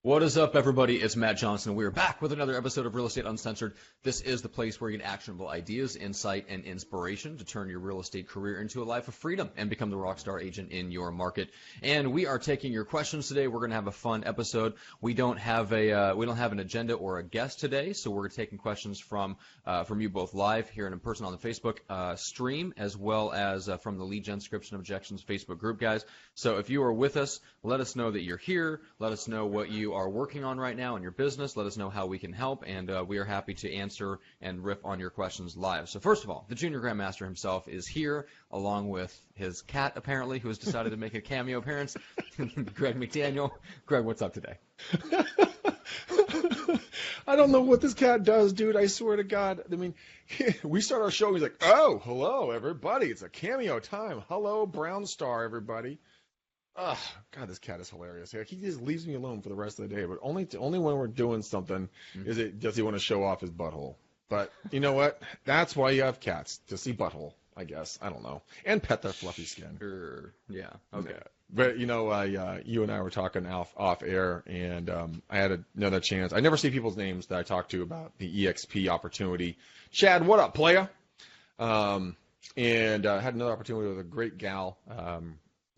What is up, everybody? It's Matt Johnson. We're back with another episode of Real Estate Uncensored. This is the place where you get actionable ideas, insight, and inspiration to turn your real estate career into a life of freedom and become the rockstar agent in your market. And we are taking your questions today. We're going to have a fun episode. We don't have an agenda or a guest today, so we're taking questions from you both live here and in person on the Facebook stream, as well as from the Lead Gen Scripts and Objections Facebook group, guys. So if you are with us, let us know that you're here. Let us know what you are working on right now in your business. Let us know how we can help, and we are happy to answer and riff on your questions live. So first of all, the Junior Grandmaster himself is here, along with his cat, apparently, who has decided to make a cameo appearance, Greg McDaniel. Greg, what's up today? I don't know what this cat does, dude. I swear to God. I mean, we start our show, he's like, oh, hello, everybody. It's a cameo time. Hello, Brown Star, everybody. Oh, God, this cat is hilarious. He just leaves me alone for the rest of the day, but only when we're doing something does he want to show off his butthole. But you know what? That's why you have cats, to see butthole, I guess. I don't know. And pet their fluffy skin. Yeah, okay. Yeah. But, you know, you and I were talking off air, and I had another chance. I never see people's names that I talk to about the EXP opportunity. Chad, what up, playa? And I had another opportunity with a great gal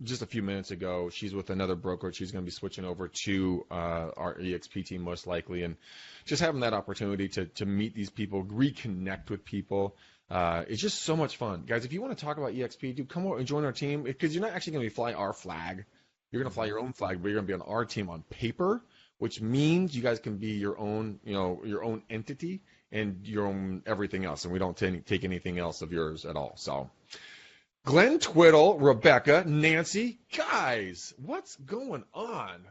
just a few minutes ago. She's with another brokerage. She's going to be switching over to our EXP team most likely, and just having that opportunity to meet these people, reconnect with people. It's just so much fun. Guys, if you want to talk about EXP, dude, come over and join our team, because you're not actually going to fly our flag. You're going to fly your own flag, but you're going to be on our team on paper, which means you guys can be your own, your own entity and your own everything else, and we don't take anything else of yours at all. So Glenn, Twiddle, Rebecca, Nancy, guys, what's going on?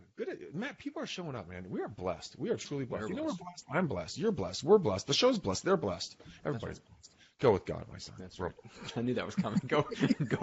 Matt, people are showing up, man. We are blessed. We are truly blessed. We're blessed. I'm blessed. You're blessed. We're blessed. The show's blessed. They're blessed. Everybody's blessed. Go with God, my son. That's right. I knew that was coming. Go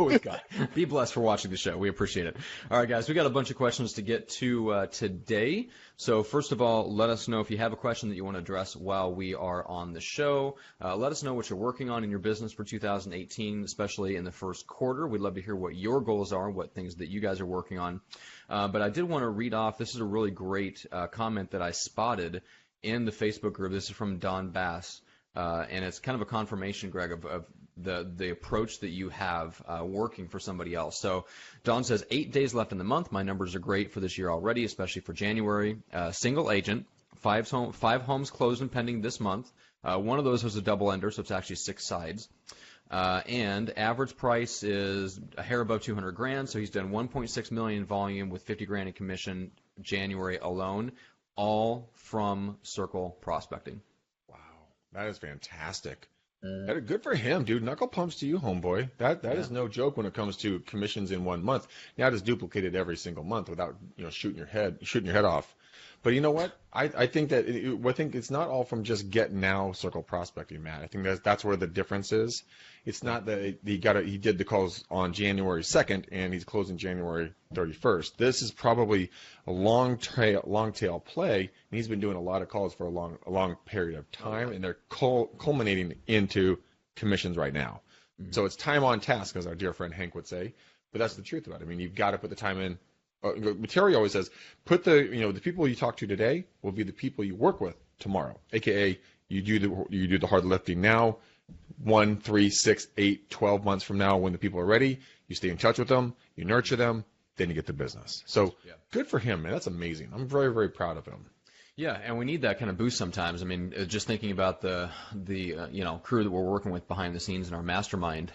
with God. Be blessed for watching the show. We appreciate it. All right, guys, we got a bunch of questions to get to today. So first of all, let us know if you have a question that you want to address while we are on the show. Let us know what you're working on in your business for 2018, especially in the first quarter. We'd love to hear what your goals are, what things that you guys are working on. But I did want to read off, this is a really great comment that I spotted in the Facebook group. This is from Don Bass. And it's kind of a confirmation, Greg, of the approach that you have working for somebody else. So Don says, 8 days left in the month. My numbers are great for this year already, especially for January. Single agent, five homes closed and pending this month. One of those was a double ender, so it's actually 6 sides. And average price is a hair above 200 grand. So he's done 1.6 million in volume with 50 grand in commission January alone, all from Circle Prospecting. That is fantastic. Good for him, dude. Knuckle pumps to you, homeboy. That is no joke when it comes to commissions in 1 month. Now it's duplicated every single month without shooting your head off. But you know what? I think it's not all from just Circle Prospecting, Matt. I think that's where the difference is. It's not that he did the calls on January 2nd and he's closing January 31st. This is probably a long tail play, and he's been doing a lot of calls for a long period of time, and they're culminating into commissions right now. Mm-hmm. So it's time on task, as our dear friend Hank would say. But that's the truth about it. I mean, you've got to put the time in. Terry always says, put the people you talk to today will be the people you work with tomorrow. AKA, you do the hard lifting now. 1, 3, 6, 8, 12 months from now, when the people are ready, you stay in touch with them, you nurture them, then you get the business. So Good for him, man. That's amazing. I'm very, very proud of him. Yeah, and we need that kind of boost sometimes. I mean, just thinking about the crew that we're working with behind the scenes in our mastermind,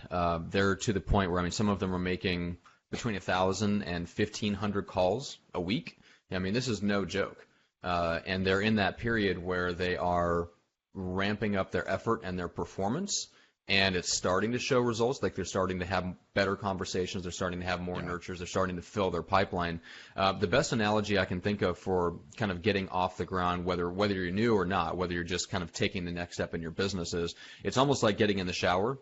they're to the point where, I mean, some of them are making between 1,000 and 1,500 calls a week. I mean, this is no joke. And they're in that period where they are ramping up their effort and their performance, and it's starting to show results. Like, they're starting to have better conversations, they're starting to have more nurtures, they're starting to fill their pipeline. The best analogy I can think of for kind of getting off the ground, whether you're new or not, whether you're just kind of taking the next step in your business, is it's almost like getting in the shower.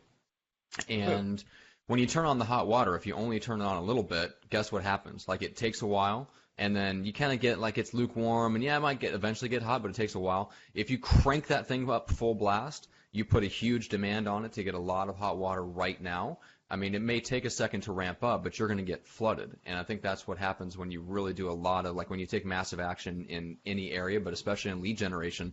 And when you turn on the hot water, if you only turn it on a little bit, guess what happens? Like, it takes a while, and then you kind of get like it's lukewarm, and it might eventually get hot, but it takes a while. If you crank that thing up full blast, you put a huge demand on it to get a lot of hot water right now, I mean, it may take a second to ramp up, but you're going to get flooded. And I think that's what happens when you really do a lot of, like when you take massive action in any area, but especially in lead generation,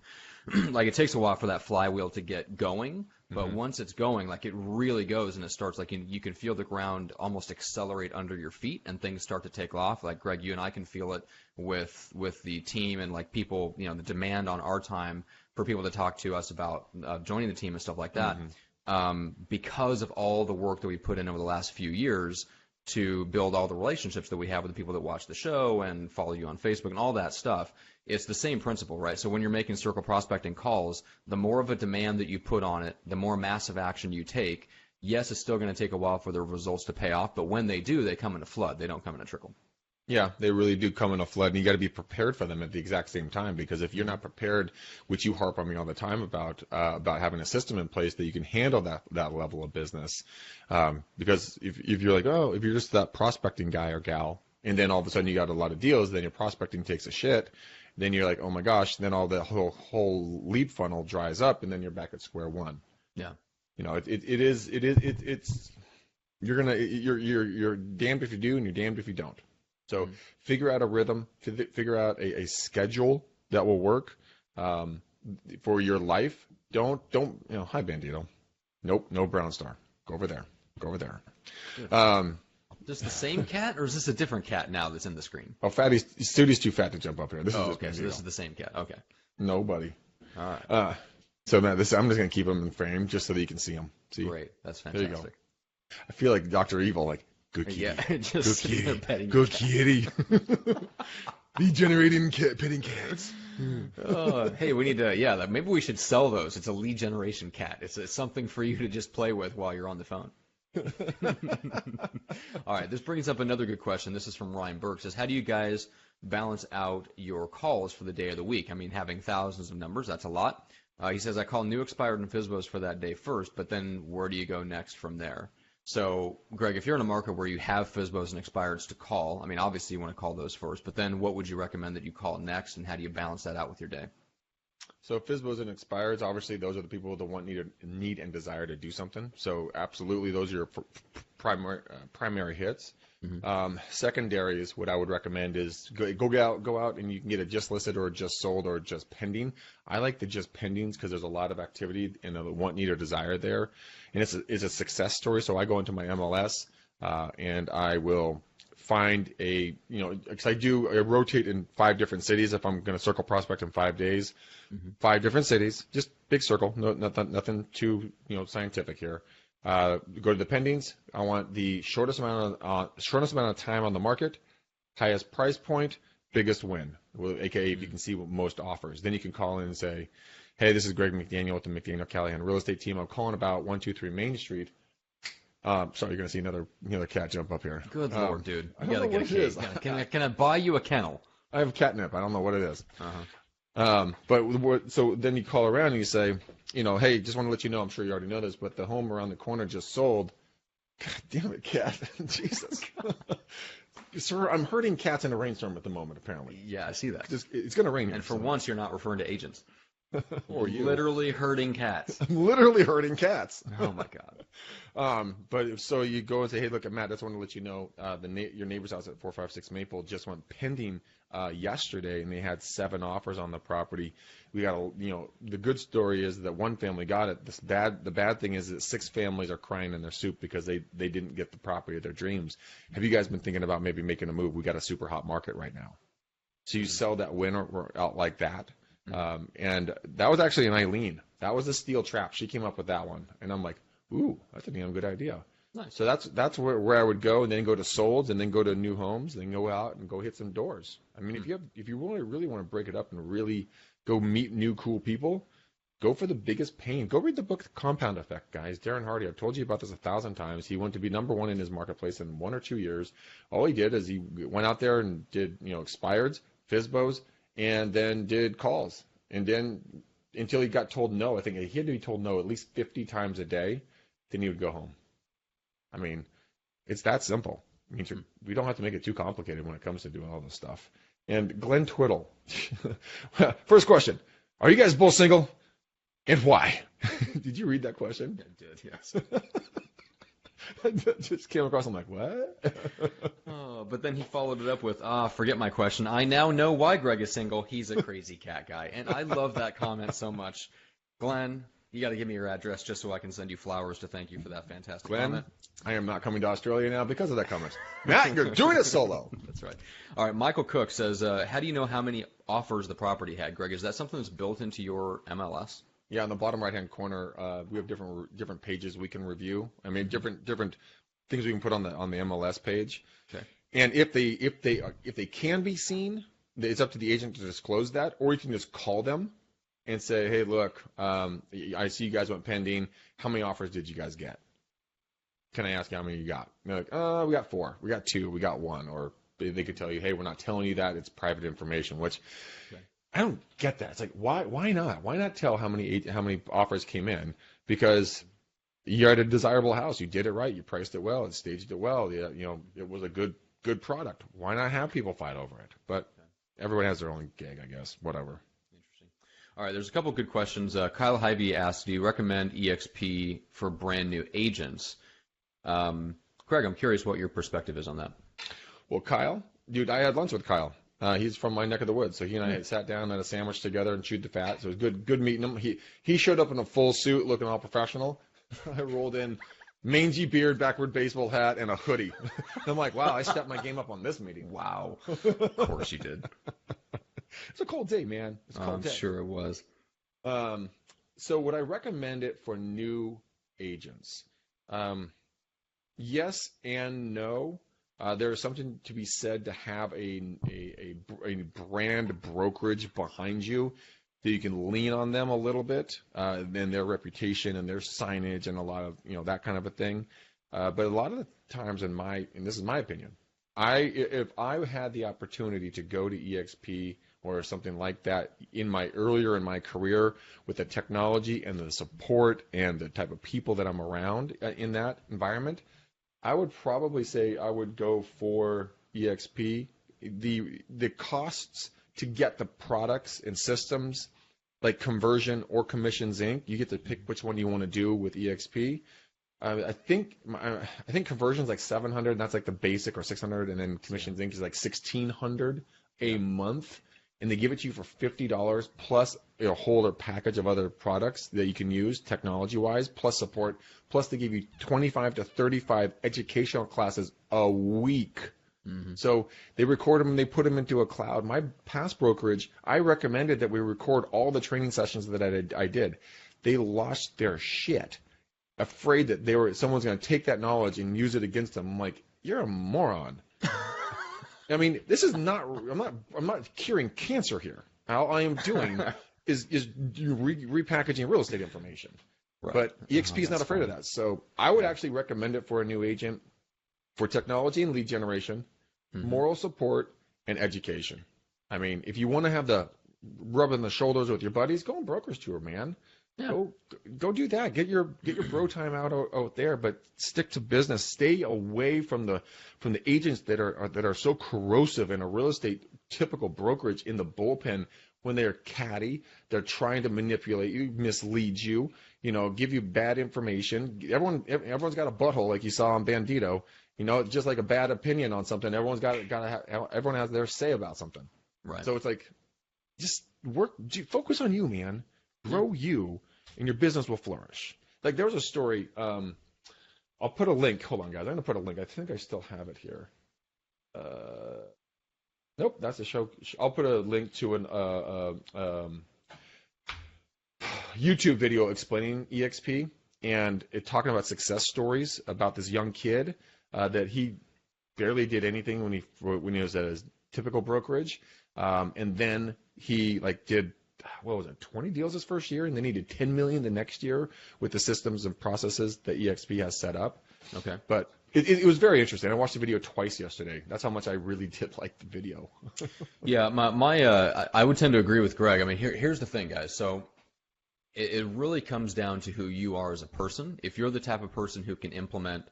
like it takes a while for that flywheel to get going. But once it's going, like it really goes and it starts, like you can feel the ground almost accelerate under your feet and things start to take off. Like Greg, you and I can feel it with the team and like people, the demand on our time for people to talk to us about joining the team and stuff like that. Because of all the work that we put in over the last few years to build all the relationships that we have with the people that watch the show and follow you on Facebook and all that stuff, it's the same principle, right? So when you're making circle prospecting calls, the more of a demand that you put on it, the more massive action you take. Yes, it's still going to take a while for the results to pay off, but when they do, they come in a flood. They don't come in a trickle. Yeah, they really do come in a flood, and you got to be prepared for them at the exact same time, because if you're not prepared, which you harp on me all the time about having a system in place that you can handle that level of business, because if you're like, oh, if you're just that prospecting guy or gal, and then all of a sudden you got a lot of deals, then your prospecting takes a shit, then you're like, oh my gosh, then all the whole lead funnel dries up, and then you're back at square one. Yeah, it's you're damned if you do and you're damned if you don't. So figure out a rhythm, figure out a schedule that will work for your life. Don't hi Bandito. Nope, no Brown Star. Go over there. Just the same cat, or is this a different cat now that's in the screen? Oh, Studio's too fat to jump up here. This is just okay, so this is the same cat. Okay. No, buddy. All right. So man, I'm just gonna keep him in frame just so that you can see him. See? Great, that's fantastic. There you go. I feel like Dr. Evil, like. Good kitty. Yeah, just good kitty. Petting good kitty. Lead-generating petting cats. Hey, we need to, maybe we should sell those. It's a lead generation cat. It's something for you to just play with while you're on the phone. All right, this brings up another good question. This is from Ryan Burke. It says, how do you guys balance out your calls for the day of the week? I mean, having thousands of numbers, that's a lot. He says, I call new expired and FSBOs for that day first, but then where do you go next from there? So, Greg, if you're in a market where you have FSBOs and expireds to call, I mean, obviously you want to call those first, but then what would you recommend that you call next, and how do you balance that out with your day? So FSBOs and expireds, obviously those are the people that want need and desire to do something. So absolutely those are your primary hits. Secondaries, what I would recommend is go out and you can get it just listed or just sold or just pending. I like the just pendings because there's a lot of activity and a want, need, or desire there, and it's a success story. So I go into my MLS and I will find because I rotate in 5 different cities if I'm going to circle prospect in 5 days, 5 different cities, just big circle, nothing too scientific here. Go to the pendings. I want the shortest amount of time on the market, highest price point, biggest win. AKA, if you can see what most offers, then you can call in and say, "Hey, this is Greg McDaniel with the McDaniel Callahan Real Estate Team. I'm calling about 123 Main Street." Sorry, you're gonna see another cat jump up here. Good Lord, dude! You gotta get a cake. Can I buy you a kennel? I have catnip. I don't know what it is. So then you call around and you say, hey, just want to let you know, I'm sure you already know this, but the home around the corner just sold. God damn it, cat. Jesus. Sir, I'm herding cats in a rainstorm at the moment, apparently. Yeah, I see that. It's going to rain. And for once, you're not referring to agents. Or you. Literally herding cats. I'm literally herding cats. Oh, my God. But so you go and say, hey, look, Matt, I just want to let you know your neighbor's house at 456 Maple just went pending yesterday, and they had 7 offers on the property. We got the good story is that one family got it. The bad thing is that 6 families are crying in their soup because they didn't get the property of their dreams. Have you guys been thinking about maybe making a move? We got a super hot market right now. So you sell that winner out like that. And that was actually an Eileen. That was a steel trap. She came up with that one. And I'm like, ooh, that's a damn good idea. Nice. So that's where I would go, and then go to solds, and then go to new homes, and then go out and go hit some doors. I mean, if you really want to break it up and really go meet new cool people, go for the biggest pain. Go read the book Compound Effect, guys. Darren Hardy, I've told you about this 1,000 times. He went to be number 1 in his marketplace in 1 or 2 years. All he did is he went out there and did expireds, FSBOs, and then did calls. And then until he got told no, I think he had to be told no at least 50 times a day, then he would go home. I mean, it's that simple. I mean, we don't have to make it too complicated when it comes to doing all this stuff. And Glenn Twiddle, first question, are you guys both single? And why? Did you read that question? I did, yes. That just came across. I'm like, what? But then he followed it up with, forget my question. I now know why Greg is single. He's a crazy cat guy. And I love that comment so much. Glenn, you got to give me your address just so I can send you flowers to thank you for that fantastic comment. I am not coming to Australia now because of that comment. Matt, you're doing it solo. That's right. All right, Michael Cook says, how do you know how many offers the property had, Greg? Is that something that's built into your MLS? Yeah, on the bottom right-hand corner, we have different pages we can review. I mean, different things we can put on the MLS page. Okay. And if they can be seen, it's up to the agent to disclose that, or you can just call them and say, hey, look, I see you guys went pending. How many offers did you guys get? Can I ask you how many you got? And they're like, we got 4, we got 2, we got 1, or they could tell you, hey, we're not telling you that, it's private information, which. Okay. I don't get that. It's like, why not? Why not tell how many offers came in? Because you had a desirable house. You did it right. You priced it well. You staged it well. It was a good product. Why not have people fight over it? But everyone has their own gig, I guess. Whatever. Interesting. All right, there's a couple good questions. Kyle Hyvee asked, do you recommend EXP for brand new agents? Craig, I'm curious what your perspective is on that. Well, Kyle, dude, I had lunch with Kyle. He's from my neck of the woods, so he and I had sat down, had a sandwich together, and chewed the fat. So it was good meeting him. He showed up in a full suit, looking all professional. I rolled in, mangy beard, backward baseball hat, and a hoodie. I'm like, wow, I stepped my game up on this meeting. Wow, of course you did. It's a cold day, man. It's a cold day. I'm sure it was. So would I recommend it for new agents? Yes and no. There is something to be said to have a brand brokerage behind you that you can lean on them a little bit, and their reputation and their signage and a lot of that kind of a thing. But a lot of the times, and this is my opinion, if I had the opportunity to go to EXP or something like that earlier in my career with the technology and the support and the type of people that I'm around in that environment, I would probably say I would go for EXP. The costs to get the products and systems like Conversion or Commissions Inc., you get to pick which one you want to do with EXP. I think Conversion's like $700, and that's like the basic, or $600, and then Commissions Inc. is like $1,600 a month, and they give it to you for $50 plus a whole other package of other products that you can use technology-wise, plus support, plus they give you 25 to 35 educational classes a week. Mm-hmm. So they record them and they put them into a cloud. My past brokerage, I recommended that we record all the training sessions that I did. They lost their shit, afraid that someone's going to take that knowledge and use it against them. I'm like, you're a moron. I mean, this is not. I'm not curing cancer here. All I am doing is repackaging real estate information. Right. But EXP is not afraid of that. So I would actually recommend it for a new agent for technology and lead generation, moral support, and education. I mean, if you want to have the rubbing the shoulders with your buddies, go on brokerage tour, man. Yeah. Go do that. Get your bro time out there, but stick to business. Stay away from the agents that are so corrosive in a real estate typical brokerage in the bullpen when they're catty. They're trying to manipulate you, mislead you, give you bad information. Everyone's got a butthole like you saw on Bandito. Just like a bad opinion on something. Everyone has their say about something. Right. So it's like, just focus on you, man. Grow you, and your business will flourish. Like, there was a story. I'll put a link. Hold on, guys. I'm going to put a link. I think I still have it here. Nope, that's a show. I'll put a link to an YouTube video explaining EXP and talking about success stories about this young kid that he barely did anything when he was at his typical brokerage, and then he did. What was it, 20 deals his first year, and then he did 10 million the next year with the systems and processes that EXP has set up. Okay. But it was very interesting. I watched the video twice yesterday. That's how much I really did like the video. Yeah, I would tend to agree with Greg. I mean, here's the thing, guys. So it really comes down to who you are as a person. If you're the type of person who can implement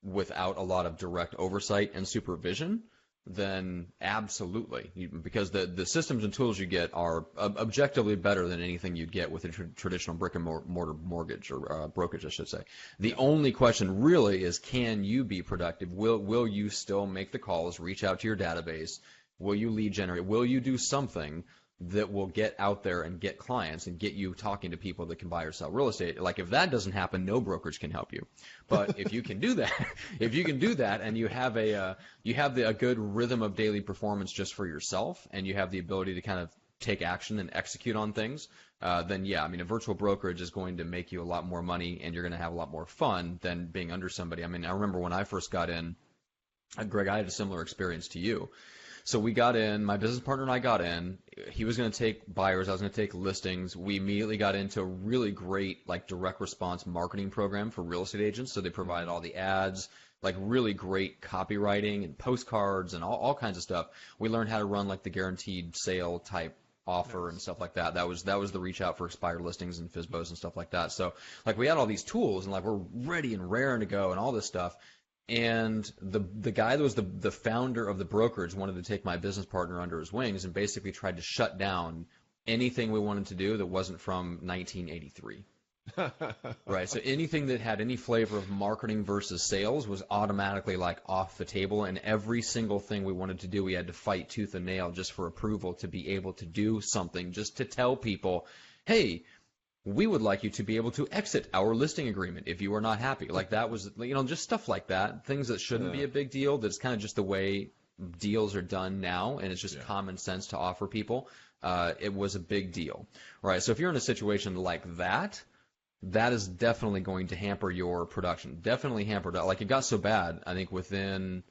without a lot of direct oversight and supervision, then absolutely, because the systems and tools you get are objectively better than anything you'd get with a traditional brick and mortar mortgage or brokerage, I should say. The only question really is, can you be productive? Will you still make the calls, reach out to your database? Will you lead generate? Will you do something that will get out there and get clients and get you talking to people that can buy or sell real estate? Like, if that doesn't happen, no brokerage can help you. But if you can do that, and you have a good rhythm of daily performance just for yourself, and you have the ability to kind of take action and execute on things, then yeah, I mean, a virtual brokerage is going to make you a lot more money, and you're going to have a lot more fun than being under somebody. I mean, I remember when I first got in, Greg, I had a similar experience to you. So we got in, my business partner and I got in. He was going to take buyers, I was going to take listings. We immediately got into a really great like direct response marketing program for real estate agents. So they provided all the ads, like really great copywriting and postcards and all kinds of stuff. We learned how to run like the guaranteed sale type offer and stuff like that. That was the reach out for expired listings and FSBOs and stuff like that. So like we had all these tools and like we're ready and raring to go and all this stuff. And the guy that was the founder of the brokerage wanted to take my business partner under his wings and basically tried to shut down anything we wanted to do that wasn't from 1983. Right. So anything that had any flavor of marketing versus sales was automatically like off the table. And every single thing we wanted to do, we had to fight tooth and nail just for approval to be able to do something, just to tell people, hey, we would like you to be able to exit our listing agreement if you are not happy. Like that was, just stuff like that, things that shouldn't be a big deal. That's kind of just the way deals are done now, and it's just common sense to offer people. It was a big deal, right? So if you're in a situation like that, that is definitely going to hamper your production. Definitely hampered. Like it got so bad, I think within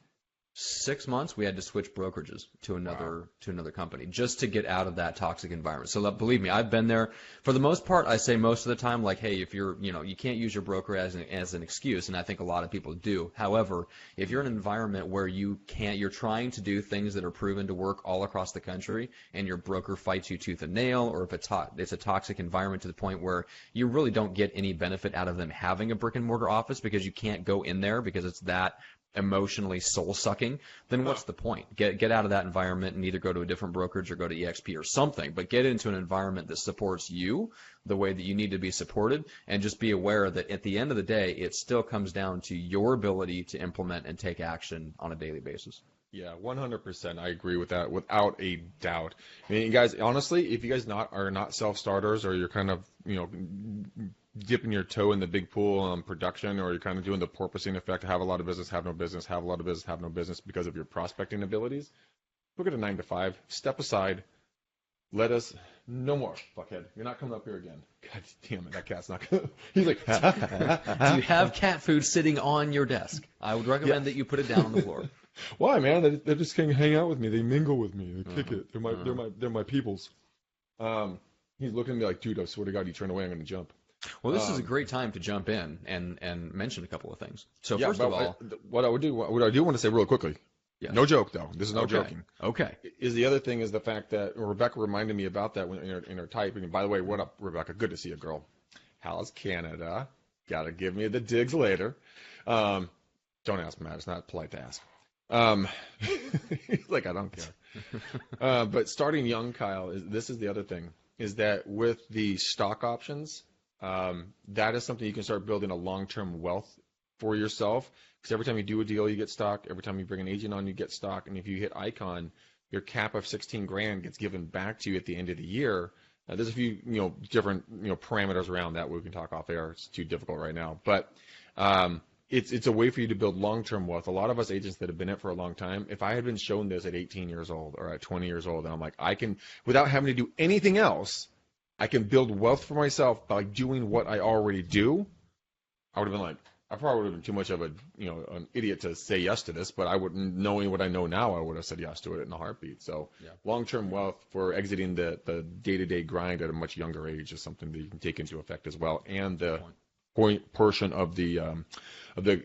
6 months we had to switch brokerages to another company just to get out of that toxic environment. So believe me, I've been there. For the most part, I say most of the time, like, hey, if you're, you can't use your broker as an excuse, and I think a lot of people do. However, if you're in an environment where you're trying to do things that are proven to work all across the country, and your broker fights you tooth and nail, or if it's a toxic environment to the point where you really don't get any benefit out of them having a brick and mortar office because you can't go in there because it's that emotionally soul-sucking, then what's the point? Get out of that environment and either go to a different brokerage or go to EXP or something, but get into an environment that supports you the way that you need to be supported, and just be aware that at the end of the day, it still comes down to your ability to implement and take action on a daily basis. Yeah, 100%. I agree with that without a doubt. I mean, guys, honestly, if you guys are not self-starters, or you're kind of, dipping your toe in the big pool on production, or you're kind of doing the porpoising effect, have a lot of business, have no business, have a lot of business, have no business because of your prospecting abilities, look at a 9 to 5, step aside, let us, no more, fuckhead. You're not coming up here again. God damn it, that cat's not going to, he's like, Do you have cat food sitting on your desk? I would recommend that you put it down on the floor. Why, man? They just can't hang out with me. They mingle with me. They kick it. They're my peoples. He's looking at me like, dude, I swear to God, you turn away, I'm going to jump. Well, this is a great time to jump in and mention a couple of things. So first of all, what I do want to say real quickly, no joke though, this is no joking. Okay. Is the other thing is the fact that Rebecca reminded me about that when in her typing. And by the way, what up, Rebecca? Good to see you, girl. How's Canada? Gotta give me the digs later. Don't ask, Matt. It's not polite to ask. He's like, I don't care. But starting young, Kyle, this is the other thing, is that with the stock options, that is something you can start building a long-term wealth for yourself, because every time you do a deal, you get stock. Every time you bring an agent on, you get stock. And if you hit Icon, your cap of 16 grand gets given back to you at the end of the year. There's a few, different, parameters around that we can talk off air. It's too difficult right now, but it's a way for you to build long-term wealth. A lot of us agents that have been in it for a long time, if I had been shown this at 18 years old or at 20 years old, and I'm like, I can, without having to do anything else, I can build wealth for myself by doing what I already do, I would have been like, I probably would have been too much of an idiot to say yes to this, but I wouldn't, knowing what I know now, I would have said yes to it in a heartbeat. So long-term wealth for exiting the day-to-day grind at a much younger age is something that you can take into effect as well. And the portion of the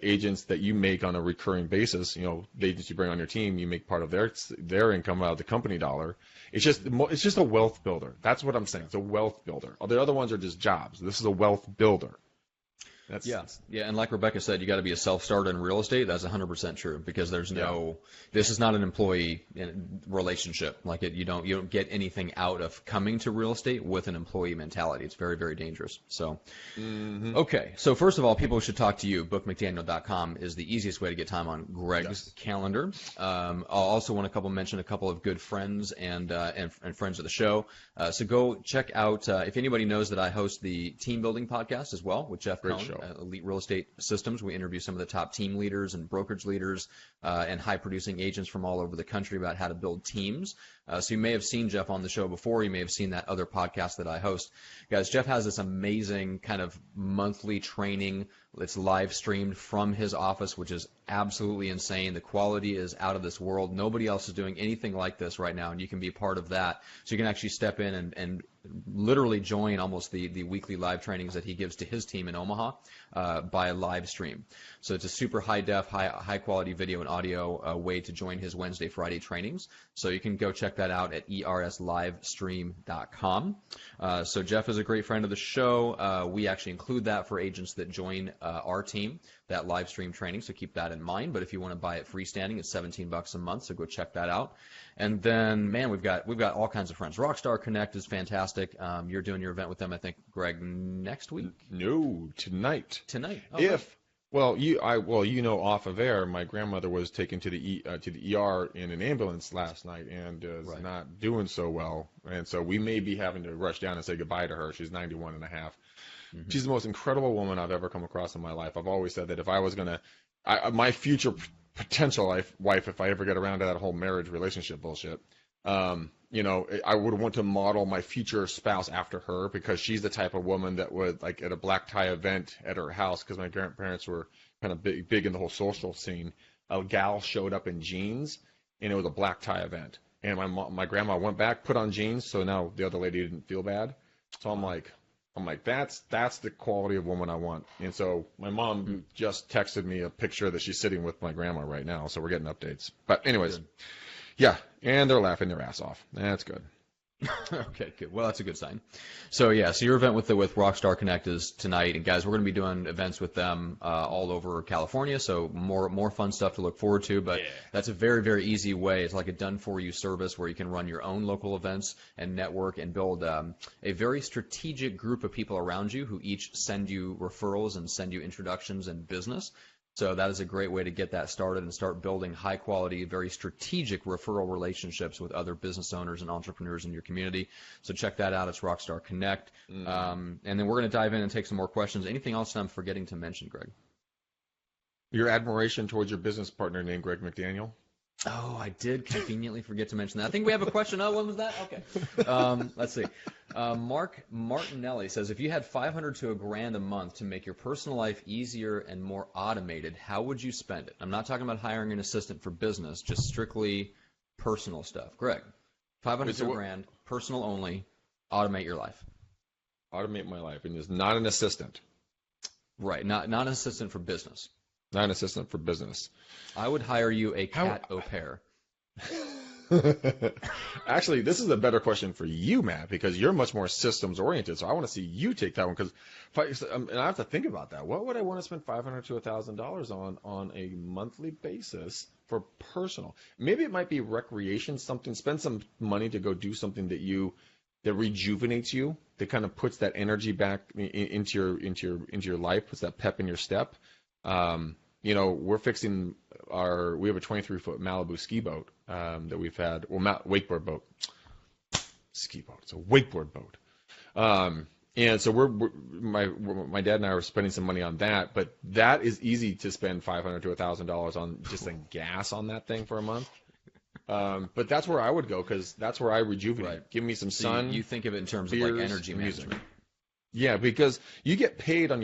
agents that you make on a recurring basis, the agents you bring on your team, you make part of their income out of the company dollar. It's just a wealth builder. That's what I'm saying. It's a wealth builder. The other ones are just jobs. This is a wealth builder. Yeah, and like Rebecca said, you got to be a self-starter in real estate. That's 100% true because there's this is not an employee relationship. Like you don't get anything out of coming to real estate with an employee mentality. It's very, very dangerous. So, okay. So first of all, people should talk to you. BookMcDaniel.com is the easiest way to get time on Greg's calendar. I'll also want to mention a couple of good friends and friends of the show. So go check out, if anybody knows that I host the Team Building podcast as well with Jeff Cohn, Elite Real Estate Systems. We interview some of the top team leaders and brokerage leaders and high-producing agents from all over the country about how to build teams. So you may have seen Jeff on the show before. You may have seen that other podcast that I host. Guys, Jeff has this amazing kind of monthly training. It's live streamed from his office, which is absolutely insane. The quality is out of this world. Nobody else is doing anything like this right now, and you can be part of that. So you can actually step in and literally join almost the weekly live trainings that he gives to his team in Omaha by a live stream. So it's a super high-def, high-quality video and audio way to join his Wednesday, Friday trainings. So you can go check that out at erslivestream.com. So Jeff is a great friend of the show. We actually include that for agents that join our team, that live stream training, so keep that in mind. But if you want to buy it freestanding, it's $17 a month, so go check that out. And then, man, we've got all kinds of friends. Rockstar Connect is fantastic. You're doing your event with them, I think, Greg, next week? No, tonight. Tonight. Oh, off of air, my grandmother was taken to the ER in an ambulance last night and is not doing so well. And so we may be having to rush down and say goodbye to her. She's 91 and a half. Mm-hmm. She's the most incredible woman I've ever come across in my life. I've always said that if I was going to, my future potential wife, if I ever get around to that whole marriage relationship bullshit, I would want to model my future spouse after her because she's the type of woman that would, like, at a black tie event at her house, because my grandparents were kind of big in the whole social scene, a gal showed up in jeans, and it was a black tie event. And my grandma went back, put on jeans, so now the other lady didn't feel bad. So I'm like, that's the quality of woman I want. And so my mom just texted me a picture that she's sitting with my grandma right now, so we're getting updates. But anyways, yeah, and they're laughing their ass off. That's good. Okay, good. Well, that's a good sign. So your event with Rockstar Connect is tonight, and guys, we're going to be doing events with them all over California. So more fun stuff to look forward to. But that's a very, very easy way. It's like a done-for-you service where you can run your own local events and network and build a very strategic group of people around you who each send you referrals and send you introductions and business. So that is a great way to get that started and start building high-quality, very strategic referral relationships with other business owners and entrepreneurs in your community. So check that out. It's Rockstar Connect. And then we're going to dive in and take some more questions. Anything else I'm forgetting to mention, Greg? Your admiration towards your business partner named Greg McDaniel? Oh, I did conveniently forget to mention that. I think we have a question. Oh, when was that? Okay. Let's see. Mark Martinelli says, if you had $500 to $1,000 a month to make your personal life easier and more automated, how would you spend it? I'm not talking about hiring an assistant for business, just strictly personal stuff. Greg, $500 to $1,000, personal only, automate your life. Automate my life, and is not an assistant. Right, not an assistant for business. Not an assistant for business. I would hire you a cat au pair. Actually, this is a better question for you, Matt, because you're much more systems oriented. So I want to see you take that one, because and I have to think about that. What would I want to spend $500 to $1,000 on a monthly basis for personal? Maybe it might be recreation, something. Spend some money to go do something that rejuvenates you, that kind of puts that energy back into your life, puts that pep in your step. We're fixing we have a 23-foot Malibu ski boat that we've had, wakeboard boat. Ski boat. It's a wakeboard boat. And so my dad and I are spending some money on that, but that is easy to spend $500 to $1,000 on just in gas on that thing for a month. But that's where I would go, because that's where I rejuvenate. Right. Give me some sun. You think of it in terms of like energy management. Yeah, because you get paid to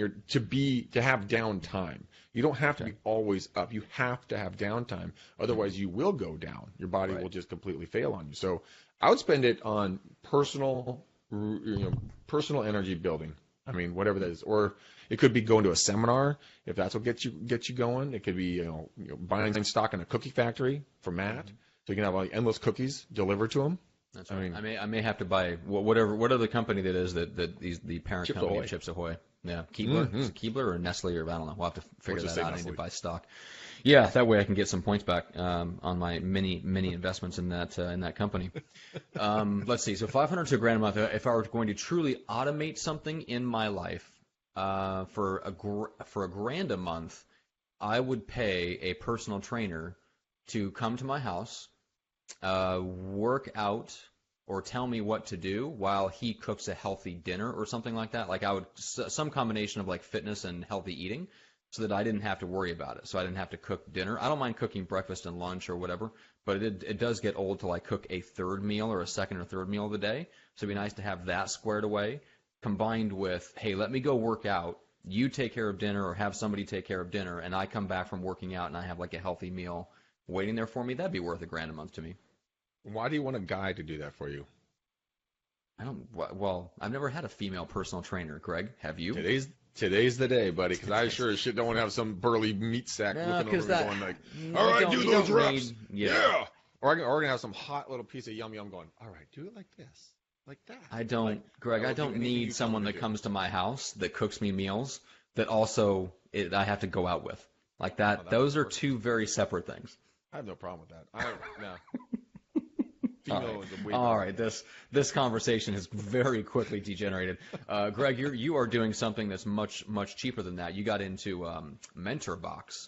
have downtime. You don't have to be always up. You have to have downtime. Otherwise, you will go down. Your body will just completely fail on you. So I would spend it on personal energy building. I mean, whatever that is. Or it could be going to a seminar, if that's what gets you going. It could be buying stock in a cookie factory for Matt, so you can have like endless cookies delivered to him. That's right. I may have to buy whatever the company that is the parent Chips company Ahoy. of Chips Ahoy. Yeah, Keebler. Is it Keebler or Nestle, or I don't know. We'll have to figure that out. I need to Nestle. buy stock. Yeah, that way I can get some points back on my many investments in that company. Let's see. So 500 to $1,000 a month. If I were going to truly automate something in my life for a $1,000 a month, I would pay a personal trainer to come to my house, work out, or tell me what to do while he cooks a healthy dinner or something like that. Like I would some combination of like fitness and healthy eating, so that I didn't have to worry about it. So I didn't have to cook dinner. I don't mind cooking breakfast and lunch or whatever, but it does get old to like cook a third meal or a second or third meal of the day. So it'd be nice to have that squared away, combined with, hey, let me go work out. You take care of dinner, or have somebody take care of dinner, and I come back from working out and I have like a healthy meal waiting there for me. That'd be worth $1,000 a month to me. Why do you want a guy to do that for you? Well, I've never had a female personal trainer, Greg. Have you? Today's the day, buddy, because I sure as shit don't want to have some burly meat sack looking over me going like, all right, do those reps. Yeah. Or I'm going to have some hot little piece of yum yum going, all right, do it like this, like that. Greg, I don't need someone that comes to my house that cooks me meals that also I have to go out with. Like that. Oh, those are two very separate things. I have no problem with that. No. All right. This conversation has very quickly degenerated. Greg, you are doing something that's much cheaper than that. You got into MentorBox.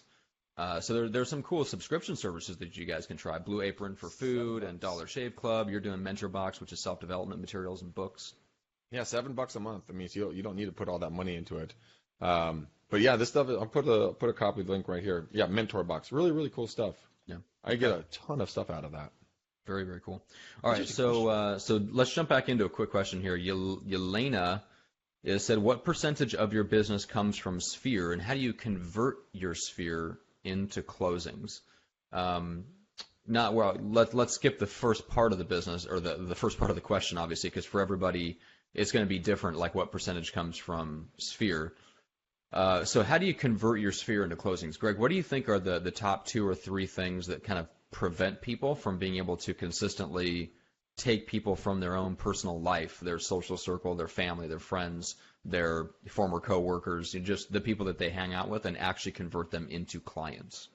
So there's some cool subscription services that you guys can try. Blue Apron for food and Dollar Shave Club. You're doing MentorBox, which is self-development materials and books. Yeah, $7 a month. I mean, so you don't need to put all that money into it. But yeah, this stuff. I'll put a copy of the link right here. Yeah, MentorBox. Really, really cool stuff. Yeah, I get a ton of stuff out of that. Very, very cool. All right, so let's jump back into a quick question here. Yelena said, what percentage of your business comes from Sphere, and how do you convert your Sphere into closings? Let's skip the first part of the business, or the first part of the question, obviously, because for everybody it's going to be different, like what percentage comes from Sphere. So how do you convert your Sphere into closings? Greg, what do you think are the top 2 or 3 things that kind of prevent people from being able to consistently take people from their own personal life, their social circle, their family, their friends, their former coworkers, just the people that they hang out with, and actually convert them into clients?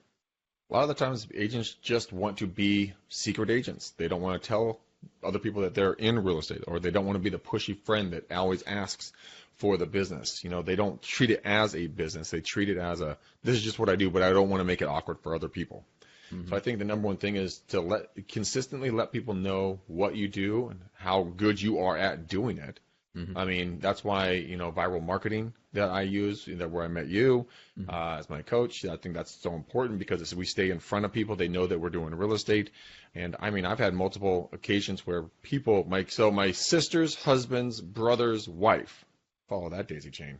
A lot of the times agents just want to be secret agents. They don't want to tell other people that they're in real estate, or they don't want to be the pushy friend that always asks for the business. They don't treat it as a business. They treat it as this is just what I do, but I don't want to make it awkward for other people. Mm-hmm. So I think the number one thing is to consistently let people know what you do and how good you are at doing it. Mm-hmm. I mean, that's why, viral marketing that I use, where I met you as my coach. I think that's so important, because as we stay in front of people, they know that we're doing real estate. And I mean, I've had multiple occasions where people, my sister's husband's brother's wife, follow that daisy chain.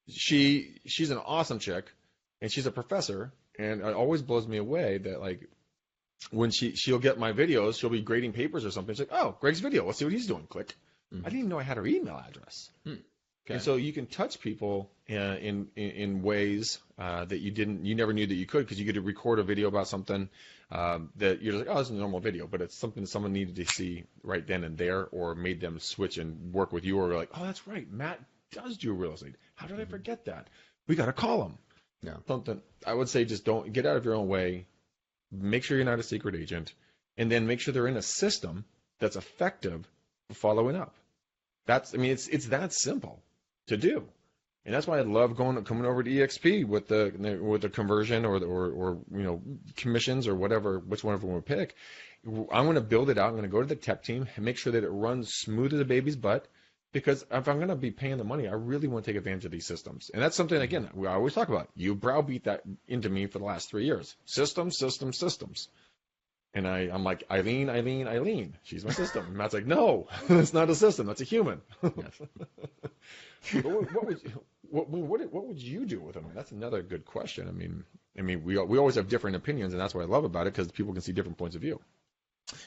She's an awesome chick, and she's a professor. And it always blows me away that, like, when she'll get my videos, she'll be grading papers or something. She's like, oh, Greg's video. Let's see what he's doing. Click. Mm-hmm. I didn't even know I had her email address. Okay. And so you can touch people in ways that you never knew that you could, because you get to record a video about something that you're just like, oh, this is a normal video, but it's something someone needed to see right then and there, or made them switch and work with you, or like, oh, that's right, Matt does do real estate. How did I forget that? We got to call him. Yeah. Something I would say, just don't get out of your own way. Make sure you're not a secret agent, and then make sure they're in a system that's effective for following up. It's that simple to do, and that's why I love coming over to EXP with the conversion or commissions or whichever one we pick. I'm going to build it out. I'm going to go to the tech team and make sure that it runs smooth as a baby's butt. Because if I'm going to be paying the money, I really want to take advantage of these systems. And that's something, again, we always talk about. You browbeat that into me for the last 3 years. Systems. And I'm like, Eileen. She's my system. And Matt's like, no, it's not a system. That's a human. Yes. What would you do with them? That's another good question. I mean, we always have different opinions, and that's what I love about it, because people can see different points of view.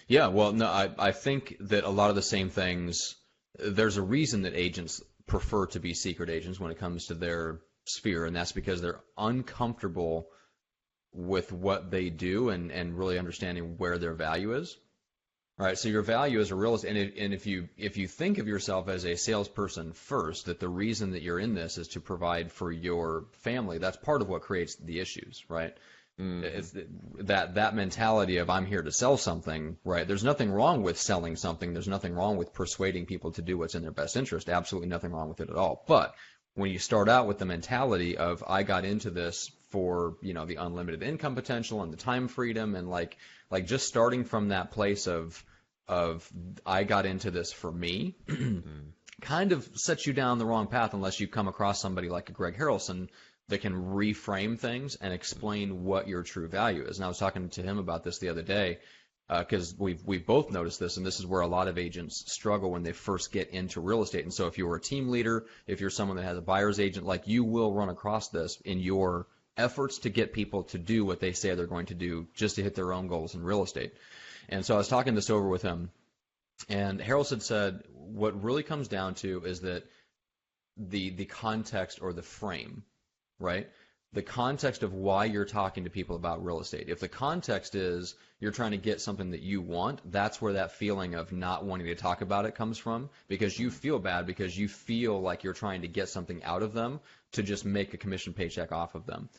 Yeah, well, no, I think that a lot of the same things. There's a reason that agents prefer to be secret agents when it comes to their sphere, and that's because they're uncomfortable with what they do and really understanding where their value is, All right, so your value as a real estate, and if you think of yourself as a salesperson first, that the reason that you're in this is to provide for your family, that's part of what creates the issues, right? It's that mentality of I'm here to sell something, right? There's nothing wrong with selling something. There's nothing wrong with persuading people to do what's in their best interest. Absolutely nothing wrong with it at all. But when you start out with the mentality of I got into this for, the unlimited income potential and the time freedom, and like just starting from that place of I got into this for me, kind of sets you down the wrong path unless you come across somebody like a Greg Harrelson that can reframe things and explain what your true value is. And I was talking to him about this the other day because we've both noticed this, and this is where a lot of agents struggle when they first get into real estate. And so if you're a team leader, if you're someone that has a buyer's agent, like you will run across this in your efforts to get people to do what they say they're going to do just to hit their own goals in real estate. And so I was talking this over with him, and Harrelson said what really comes down to is that the context or the frame, right? The context of why you're talking to people about real estate. If the context is you're trying to get something that you want, that's where that feeling of not wanting to talk about it comes from, because you feel bad because you feel like you're trying to get something out of them to just make a commission paycheck off of them.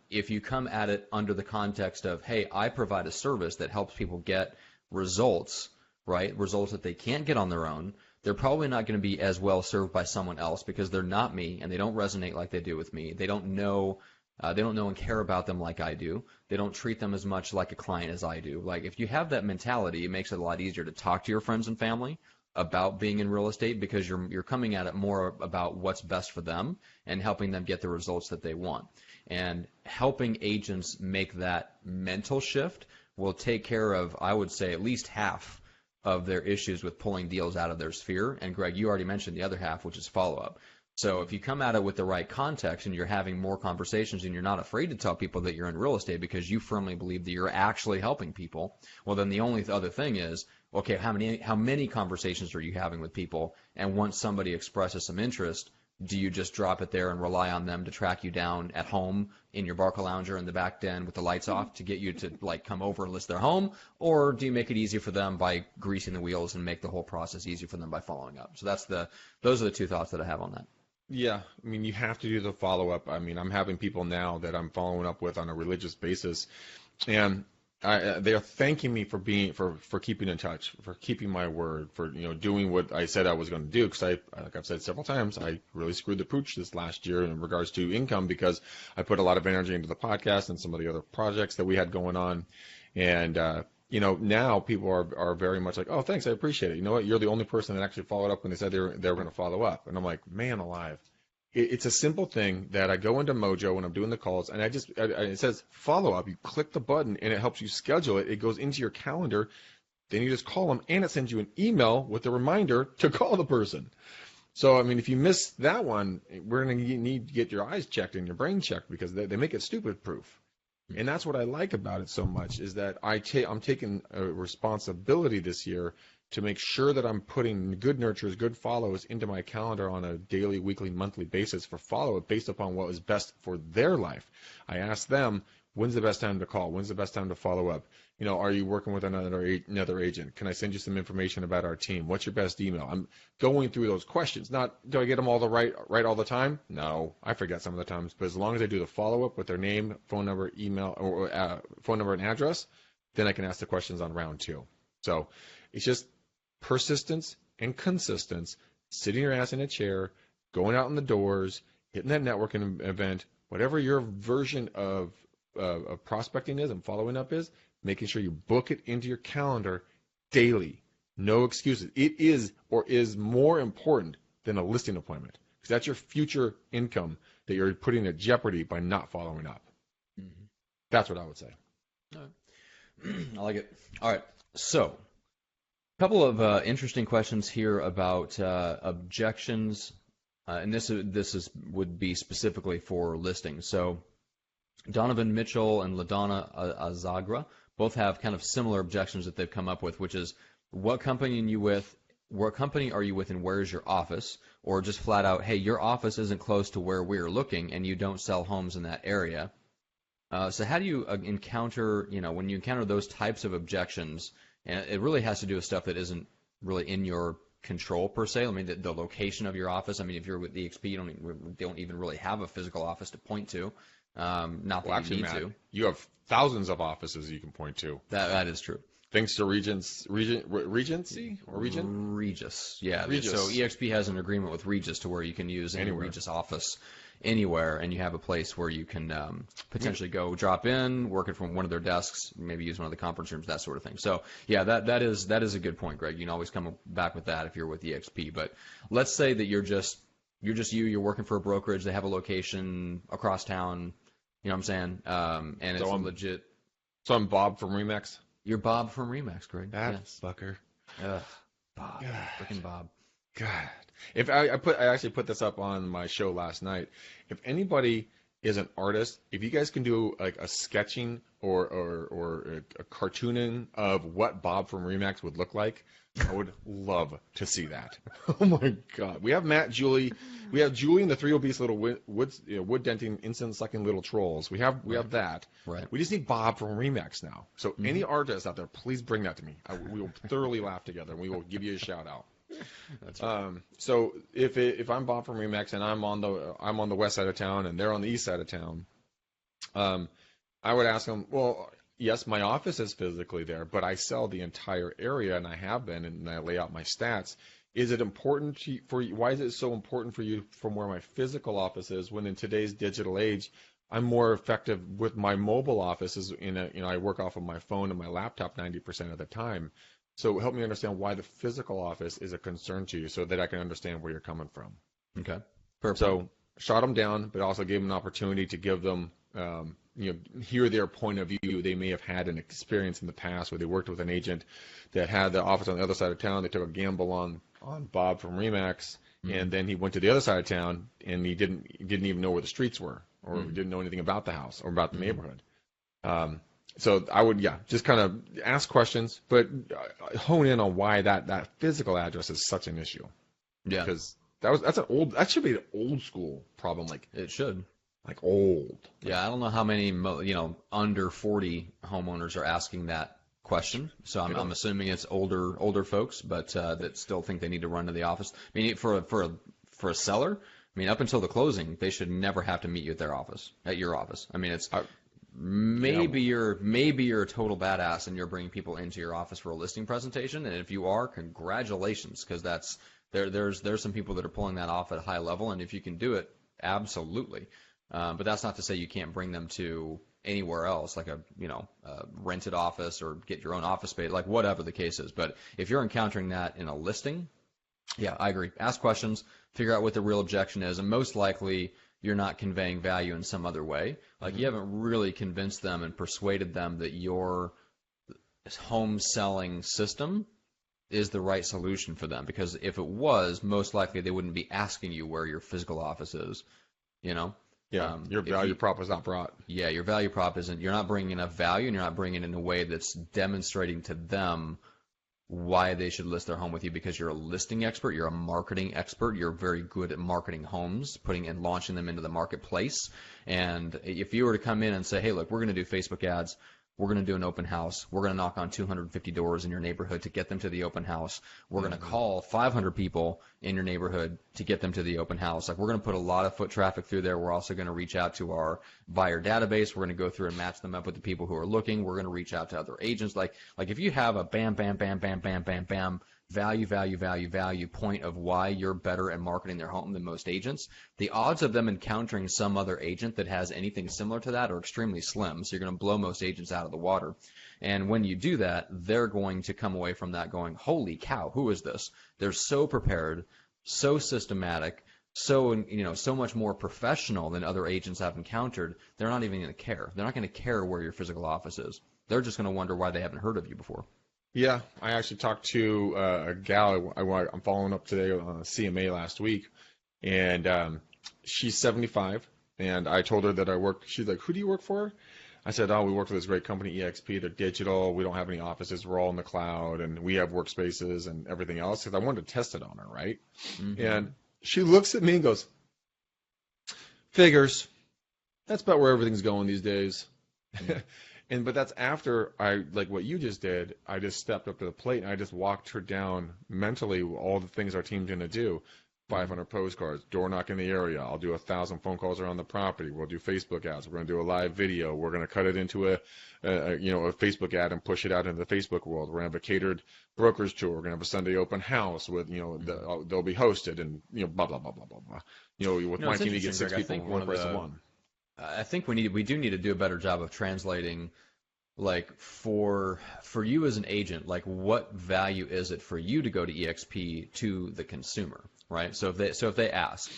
If you come at it under the context of, hey, I provide a service that helps people get results, right? Results that they can't get on their own, they're probably not going to be as well served by someone else because they're not me and they don't resonate like they do with me. They don't know and care about them like I do. They don't treat them as much like a client as I do. Like if you have that mentality, it makes it a lot easier to talk to your friends and family about being in real estate because you're coming at it more about what's best for them and helping them get the results that they want. And helping agents make that mental shift will take care of, I would say, at least half of their issues with pulling deals out of their sphere. And Greg, you already mentioned the other half, which is follow-up. So if you come at it with the right context and you're having more conversations and you're not afraid to tell people that you're in real estate because you firmly believe that you're actually helping people, well, then the only other thing is, okay, how many conversations are you having with people? And once somebody expresses some interest, do you just drop it there and rely on them to track you down at home in your Barca Lounger in the back den with the lights off to get you to come over and list their home? Or do you make it easy for them by greasing the wheels and make the whole process easy for them by following up? So those are the two thoughts that I have on that. Yeah, I mean, you have to do the follow-up. I mean, I'm having people now that I'm following up with on a religious basis, and they are thanking me for keeping in touch, for keeping my word, for doing what I said I was going to do. Because like I've said several times, I really screwed the pooch this last year in regards to income because I put a lot of energy into the podcast and some of the other projects that we had going on, and now people are very much like, oh, thanks, I appreciate it. You know what? You're the only person that actually followed up when they said they were going to follow up, and I'm like, man alive. It's a simple thing that I go into Mojo when I'm doing the calls, and it says follow up. You click the button, and it helps you schedule it. It goes into your calendar. Then you just call them, and it sends you an email with a reminder to call the person. So, I mean, if you miss that one, we're going to need to get your eyes checked and your brain checked because they make it stupid proof. And that's what I like about it so much is that I'm taking a responsibility this year to make sure that I'm putting good nurtures, good follows into my calendar on a daily, weekly, monthly basis for follow-up based upon what was best for their life. I ask them, when's the best time to call? When's the best time to follow up? Are you working with another agent? Can I send you some information about our team? What's your best email? I'm going through those questions. Not, do I get them all right all the time? No, I forget some of the times. But as long as I do the follow-up with their name, phone number, email, or phone number and address, then I can ask the questions on round 2. So it's just persistence and consistence, sitting your ass in a chair, going out in the doors, hitting that networking event, whatever your version of prospecting is and following up is, making sure you book it into your calendar daily. No excuses. It is or is more important than a listing appointment because that's your future income that you're putting at jeopardy by not following up. Mm-hmm. That's what I would say. All right. I like it. All right. So, a couple of interesting questions here about objections, and this would be specifically for listings. So, Donovan Mitchell and LaDonna Azagra both have kind of similar objections that they've come up with, which is what company are you with, and where is your office? Or just flat out, hey, your office isn't close to where we're looking, and you don't sell homes in that area. So how do you encounter, when you encounter those types of objections, And it really has to do with stuff that isn't really in your control per se. I mean, the location of your office. I mean, if you're with EXP, you don't even really have a physical office to point to. Not that actually, you need Matt, to. you have thousands of offices you can point to. That is true. Thanks to Regency or Regent? Regis, yeah. Regis. So EXP has an agreement with Regis to where you can use any Regis office anywhere, and you have a place where you can potentially go drop in, work it from one of their desks, maybe use one of the conference rooms, that sort of thing. So yeah, that is a good point, Greg. You can always come back with that if you're with EXP. But let's say that you're you're working for a brokerage, they have a location across town, you know what I'm saying? And it's legit. So I'm Bob from Remax. You're Bob from Remax, Greg. That fucker. Ugh, Bob. Freaking Bob. God. If I actually put this up on my show last night. If anybody is an artist, if you guys can do like a sketching or a cartooning of what Bob from Remax would look like, I would love to see that. Oh my God. We have Julie and the three obese little wood denting, incense sucking little trolls. We have that. Right. We just need Bob from Remax now. So any artists out there, please bring that to me. We will thoroughly laugh together, and we will give you a shout out. That's right. So if I'm Bob from Remax and I'm on the west side of town and they're on the east side of town, I would ask them, well, yes, my office is physically there, but I sell the entire area, and I have been, and I lay out my stats. Is it important for you? Why is it so important for you from where my physical office is, when in today's digital age, I'm more effective with my mobile offices? I work off of my phone and my laptop 90% of the time. So help me understand why the physical office is a concern to you, so that I can understand where you're coming from. Okay. Perfect. So shot them down, but also gave them an opportunity to give them, hear their point of view. They may have had an experience in the past where they worked with an agent that had the office on the other side of town. They took a gamble on Bob from Remax, and then he went to the other side of town, and he didn't even know where the streets were, or didn't know anything about the house or about the neighborhood. So I would, just kind of ask questions, but hone in on why that physical address is such an issue. Yeah. Because that should be an old school problem. Like, it should. Like old. Yeah, I don't know how many, under 40 homeowners are asking that question. So I'm assuming it's older folks, but that still think they need to run to the office. I mean, for a seller, I mean, up until the closing, they should never have to meet you at your office. I mean, it's maybe you're a total badass and you're bringing people into your office for a listing presentation, and if you are, congratulations, because there's some people that are pulling that off at a high level, and if you can do it, absolutely. But that's not to say you can't bring them to anywhere else, like a rented office, or get your own office space, like whatever the case is. But if you're encountering that in a listing, yeah, I agree. Ask questions, figure out what the real objection is, and most likely you're not conveying value in some other way. Like, you haven't really convinced them and persuaded them that your home selling system is the right solution for them. Because if it was, most likely they wouldn't be asking you where your physical office is, Yeah, your value prop was not brought. Yeah, your value prop isn't. You're not bringing enough value, and you're not bringing it in a way that's demonstrating to them why they should list their home with you, because you're a listing expert, you're a marketing expert, you're very good at marketing homes, putting and launching them into the marketplace. And if you were to come in and say, hey, look, we're going to do Facebook ads, we're going to do an open house, we're going to knock on 250 doors in your neighborhood to get them to the open house, we're going to call 500 people in your neighborhood to get them to the open house, like, we're going to put a lot of foot traffic through there. We're also going to reach out to our buyer database. We're going to go through and match them up with the people who are looking. We're going to reach out to other agents. Like if you have a bam, bam, bam, bam, bam, bam, bam, value point of why you're better at marketing their home than most agents, the odds of them encountering some other agent that has anything similar to that are extremely slim. So you're going to blow most agents out of the water. And when you do that, they're going to come away from that going, holy cow, who is this? They're so prepared, so systematic, so much more professional than other agents I've encountered. They're not even going to care. They're not going to care where your physical office is. They're just going to wonder why they haven't heard of you before. Yeah, I actually talked to a gal I'm following up today on CMA last week, and she's 75, and I told her that I work. She's like, who do you work for? I said, we work for this great company, EXP. They're digital. We don't have any offices. We're all in the cloud, and we have workspaces and everything else, because I wanted to test it on her, right? Mm-hmm. And she looks at me and goes, figures. That's about where everything's going these days. Mm-hmm. But that's after I, like what you just did, I just stepped up to the plate and I just walked her down mentally all the things our team's going to do. 500 postcards, door knock in the area. I'll do 1,000 phone calls around the property. We'll do Facebook ads. We're going to do a live video. We're going to cut it into a Facebook ad and push it out into the Facebook world. We're going to have a catered brokerage tour. We're going to have a Sunday open house with, they'll be hosted and, blah, blah, blah, blah, blah, blah. With my team, you get 6 people for one price of one. I think we do need to do a better job of translating, like for you as an agent, like what value is it for you to go to EXP to the consumer, right? So if they ask,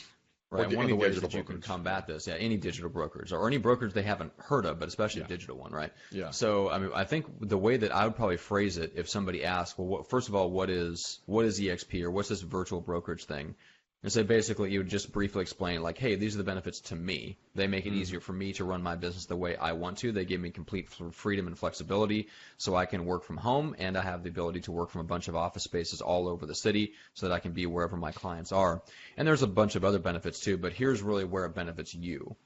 right, one of the ways that you can combat this, any digital brokerage or any brokerage they haven't heard of, but especially a digital one, right? Yeah. So I think the way that I would probably phrase it, if somebody asks, well, first of all, what is EXP or what's this virtual brokerage thing? And so basically, you would just briefly explain, like, hey, these are the benefits to me. They make it easier for me to run my business the way I want to. They give me complete freedom and flexibility so I can work from home, and I have the ability to work from a bunch of office spaces all over the city so that I can be wherever my clients are. And there's a bunch of other benefits, too, but here's really where it benefits you.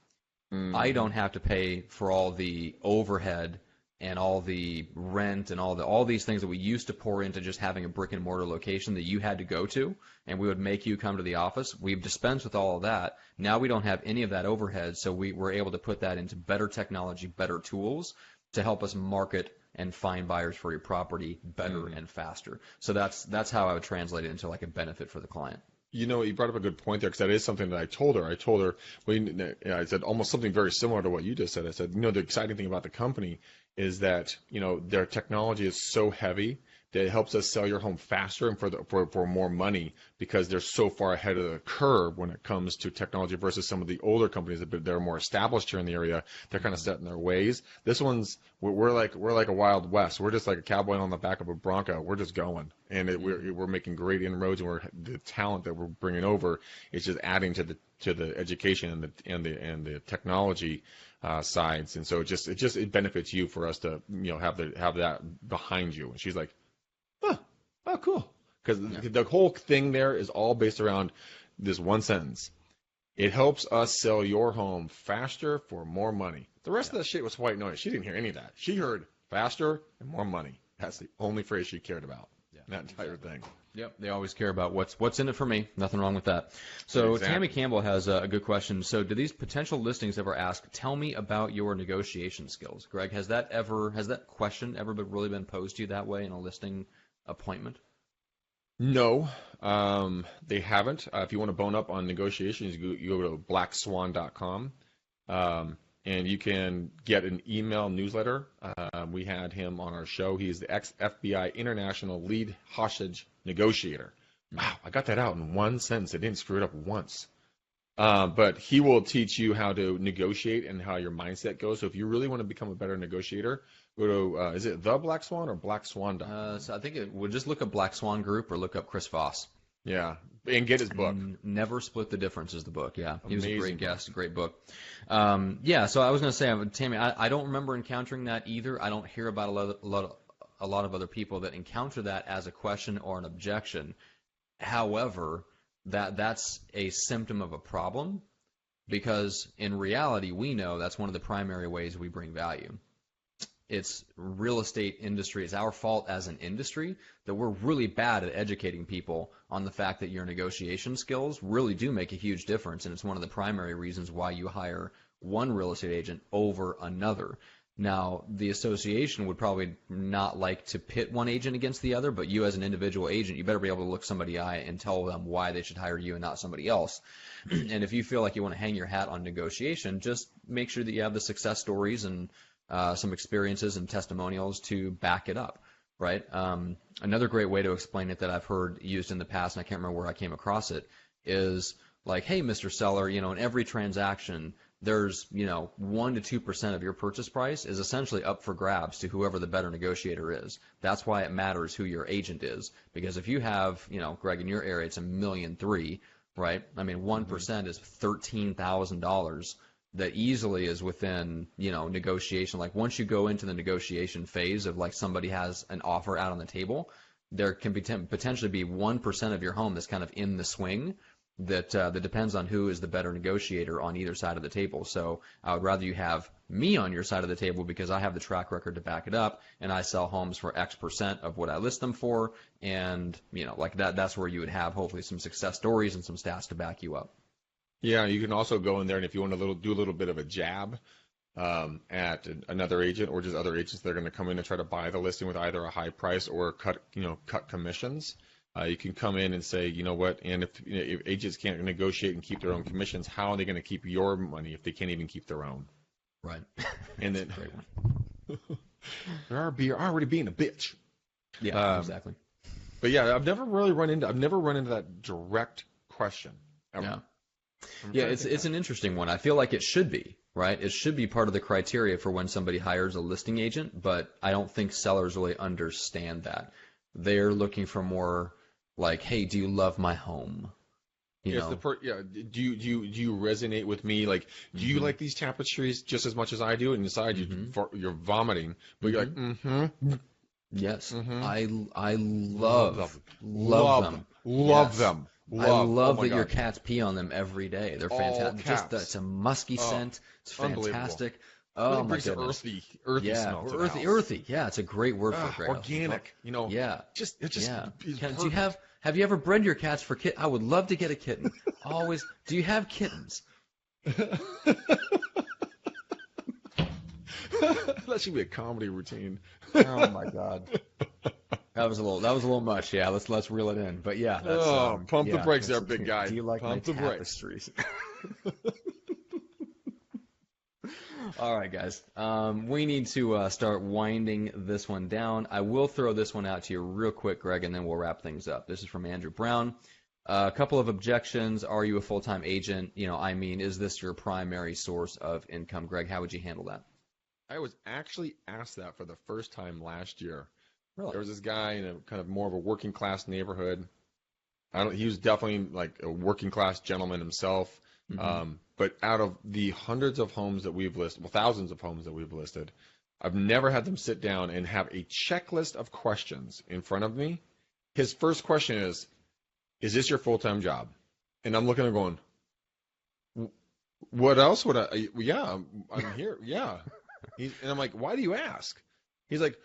I don't have to pay for all the overhead and all the rent and all these things that we used to pour into just having a brick and mortar location that you had to go to, and we would make you come to the office. We've dispensed with all of that. Now we don't have any of that overhead, so we're able to put that into better technology, better tools to help us market and find buyers for your property better and faster. So that's how I would translate it into like a benefit for the client. You brought up a good point there, because that is something that I told her. I said almost something very similar to what you just said. I said, the exciting thing about the company is that, their technology is so heavy that it helps us sell your home faster and for more money, because they're so far ahead of the curve when it comes to technology versus some of the older companies that are more established here in the area. They're kind of set in their ways. This one's, we're like a Wild West. We're just like a cowboy on the back of a Bronco. We're just going, and we're making great inroads, and the talent that we're bringing over is just adding to the education and the technology sides, and so it benefits you for us to have that behind you. And she's like, oh, cool, because the whole thing there is all based around this one sentence: it helps us sell your home faster for more money. The rest of that shit was white noise. She didn't hear any of that. She heard faster and more money. That's the only phrase she cared about. That entire thing. Yep, they always care about what's in it for me. Nothing wrong with that. So Tammy Campbell has a good question. So do these potential listings ever ask, tell me about your negotiation skills? Greg, has that question ever really been posed to you that way in a listing appointment? No, they haven't. If you want to bone up on negotiations, you go to blackswan.com. And you can get an email newsletter. We had him on our show. He's the ex-FBI International Lead Hostage Negotiator. Wow, I got that out in one sentence. I didn't screw it up once. But he will teach you how to negotiate and how your mindset goes. So if you really want to become a better negotiator, go to, is it The Black Swan or blackswan.com? So I think we'll just look up Black Swan Group or look up Chris Voss. Yeah, and get his book. Never Split the Difference is the book, yeah. He was Amazing a great guest, a great book. So I was going to say, Tammy, I don't remember encountering that either. I don't hear about a lot of other people that encounter that as a question or an objection. However, that's a symptom of a problem, because in reality, we know that's one of the primary ways we bring value. It's real estate industry. It's our fault as an industry that we're really bad at educating people on the fact that your negotiation skills really do make a huge difference, and it's one of the primary reasons why you hire one real estate agent over another. Now, the association would probably not like to pit one agent against the other, but you as an individual agent, you better be able to look somebody in the eye and tell them why they should hire you and not somebody else. And if you feel like you want to hang your hat on negotiation, just make sure that you have the success stories and some experiences and testimonials to back it up, right? Another great way to explain it that I've heard used in the past, and I can't remember where I came across it, is like, hey, Mr. Seller, in every transaction, there's 1 to 2% of your purchase price is essentially up for grabs to whoever the better negotiator is. That's why it matters who your agent is, because if you have, Greg, in your area, it's $1.3 million, right? I mean, 1% is $13,000. That easily is within, negotiation. Like once you go into the negotiation phase of like somebody has an offer out on the table, there can potentially be 1% of your home that's kind of in the swing. that depends on who is the better negotiator on either side of the table. So I would rather you have me on your side of the table because I have the track record to back it up, and I sell homes for X% of what I list them for, and like that's where you would have hopefully some success stories and some stats to back you up. Yeah, you can also go in there, and if you want to do a little bit of a jab at another agent or just other agents that are going to come in and try to buy the listing with either a high price or cut commissions. You can come in and say, you know what, and if agents can't negotiate and keep their own commissions, how are they going to keep your money if they can't even keep their own? Right. And then they're already being a bitch. Yeah, exactly. But yeah, I've never run into that direct question ever. Yeah, it's an interesting one. I feel like it should be, right? It should be part of the criteria for when somebody hires a listing agent, but I don't think sellers really understand that. They're looking for more like, hey, do you love my home? Do you resonate with me? Like, do you like these tapestries just as much as I do? And inside you're vomiting, but you're like, yes, I love them. Love them. I love that your cats pee on them every day. They're fantastic. It's a musky scent. It's fantastic. Oh, really brings an earthy smell to the house. Earthy. Yeah, it's a great word for it, Greg. Organic. Yeah. Have you ever bred your cats for kittens? I would love to get a kitten. Always. Do you have kittens? That should be a comedy routine. Oh my God. That was a little much. Yeah, let's reel it in. But yeah, that's pump the brakes there, big guy. Do you like pump my tapestries? All right, guys. We need to start winding this one down. I will throw this one out to you real quick, Greg, and then we'll wrap things up. This is from Andrew Brown. A couple of objections. Are you a full-time agent? Is this your primary source of income? Greg, how would you handle that? I was actually asked that for the first time last year. Really? There was this guy in a kind of more of a working class neighborhood. He was definitely like a working class gentleman himself. But out of the hundreds of homes that we've listed, well, thousands of homes that we've listed, I've never had them sit down and have a checklist of questions in front of me. His first question is this your full-time job? And I'm looking and going, what else would I? Yeah, I'm here. Yeah. And I'm like, why do you ask? He's like,